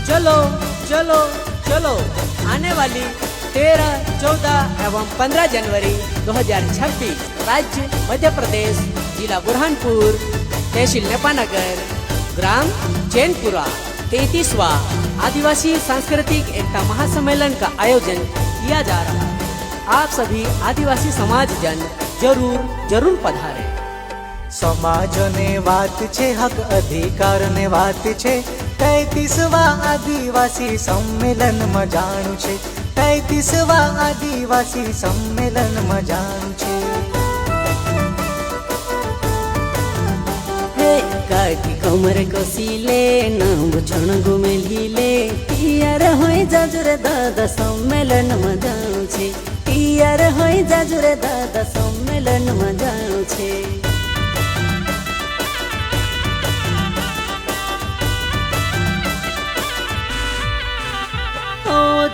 चलो चलो चलो आने वाली 13, 14 एवं 15 जनवरी 2026 राज्य मध्य प्रदेश, जिला बुरहानपुर, तहसील नेपानगर, ग्राम चैनपुरा 33वां आदिवासी सांस्कृतिक एकता महासम्मेलन का आयोजन किया जा रहा है। आप सभी आदिवासी समाज जन जरूर जरूर पधारें। समाज ने बात छे, हक अधिकार ने बात छे। 33वां आदिवासी सम्मेलन में जाणु छे। 33वां आदिवासी सम्मेलन में जाणु छे। काकी कमर कसीले नाम क्षण गुमेलीले टियर होई जाजुरे दादा सम्मेलन में जाणु छे। टियर होई जाजुरे दादा सम्मेलन में जाणु छे।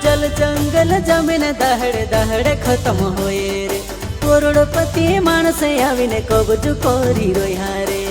जल जंगल जमीन दहड़े दहड़े खत्म होए रे। करोड़पति मानस आवीने कब्जो करी रोया रे।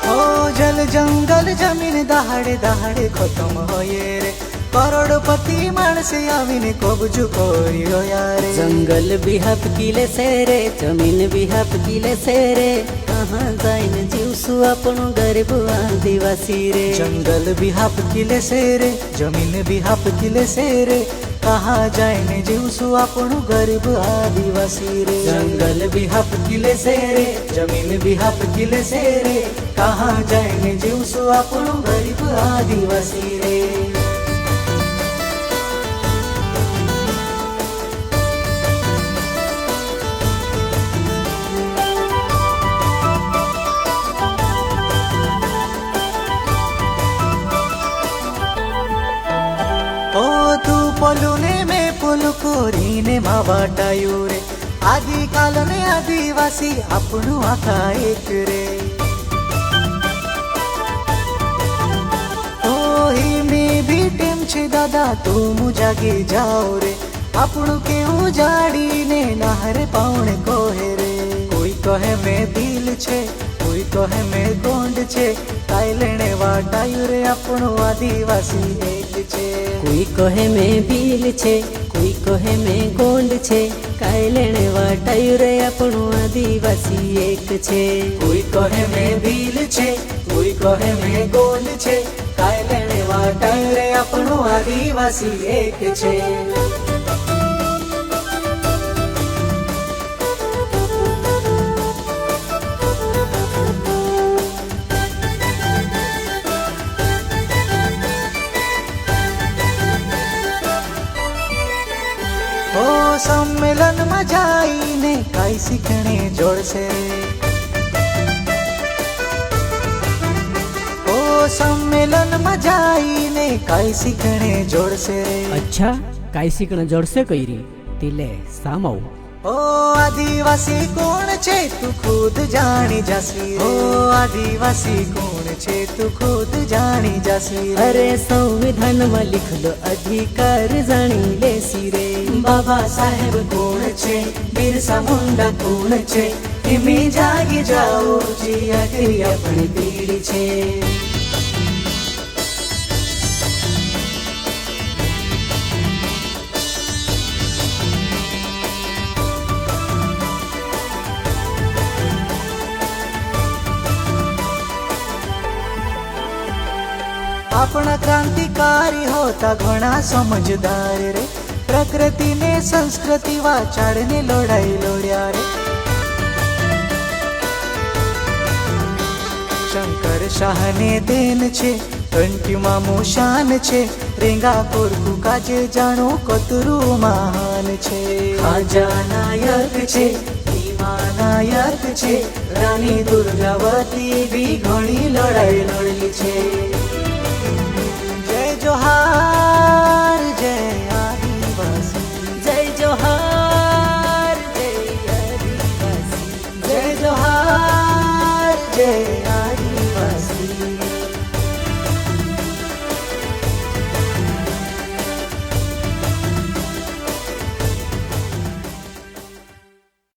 ओ जल जंगल जमीन दहाड़े दहाड़े खत्म होए रे। करोड़पति मानस आवीने कब्जो करी रोया रे। जंगल भी हपकीले से रे, जमीन भी हपकीले से रे। कहाँ जाइन जीवसु आपनो गरीब आदिवासी रे। जंगल भी हपकीले से रे, जमीन भी हपकीले से रे। कहाँ जाइन जीवसु आपनो गरीब आदिवासी रे। जंगल भी हपकीले से रे, जमीन भी हपकीले से रे। कहाँ जाइन जीवसु आपनो गरीब आदिवासी रे। पोलुने में पोलु कोरीने मावाटायु रे। आदि काल ने आदिवासी अपनु आखा एक रे। ओ ही में भी टेम छे दादा तुम जागी जाओ रे। अपनु के उजाड़ी ने नहरे पाउने कोहे रे। कोई कहे में दिल छे, कोई कहे में गोंड छे। काई लेने वाटायु रे अपनु आदिवासी एक छे। कोई कहे में भील छे, कोई कहे में गोंड छे। काई लेने वाटायु रे अपनो आदिवासी एक छे। कोई कहे में भील छे, कोई कहे में गोंड छे। काई लेने वाटायु रे अपनो आदिवासी एक छे। ओ सम्मेलन में जाईने काई सीखने जोड़से। ओ सम्मेलन में जाईने काई सीखने जोड़से। अच्छा काई सीखने जोड़से कईरी तिले सामव। ओ आदिवासी कौन छे तू खुद जानी जासी। ओ आदिवासी कौन छे तू खुद जानी जासी। अरे संविधान में लिख लो अधिकार जानी लेसी रे। बाबा साहेब कौन छे, बिरसा मुंडा कौन छे। इमे जागी जाओ जी आखिरी अपनी पीढ़ी छे। अपना क्रांतिकारी होता घना समझदार रे। प्रकृति ने संस्कृति वाचाड़ने लड़ाई लड़्या रे। शंकर शाह ने देन छे, कंठी मामू शान छे। रेंगा कोरकू काजे जानो कतरू महान छे। खाजा नायक छे, भीमा नायक छे। रानी दुर्गावती भी घणी लड़ाई लड़ली छे। जय जोहार जय आदिवासी। जय जोहार जय आदिवासी। जय जोहार जय